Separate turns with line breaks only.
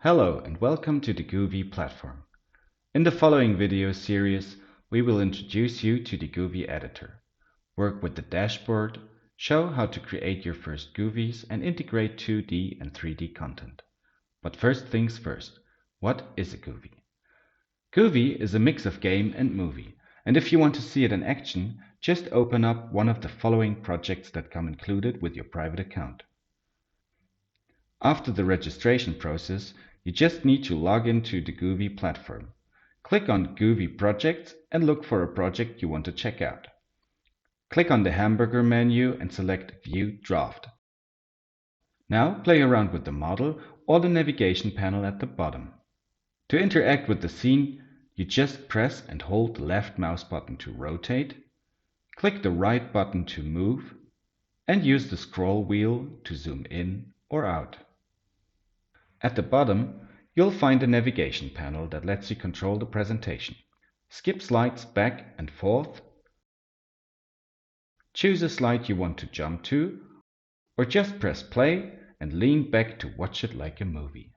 Hello and welcome to the Govie platform. In the following video series, we will introduce you to the Govie editor, work with the dashboard, show how to create your first Govies and integrate 2D and 3D content. But first things first, what is a Govie? Govie is a mix of game and movie, and if you want to see it in action, just open up one of the following projects that come included with your private account. After the registration process, you just need to log into the Govie platform. Click on Govie Projects and look for a project you want to check out. Click on the hamburger menu and select View Draft. Now play around with the model or the navigation panel at the bottom. To interact with the scene, you just press and hold the left mouse button to rotate, click the right button to move, and use the scroll wheel to zoom in or out. At the bottom, you'll find a navigation panel that lets you control the presentation. Skip slides back and forth, choose a slide you want to jump to, or just press play and lean back to watch it like a movie.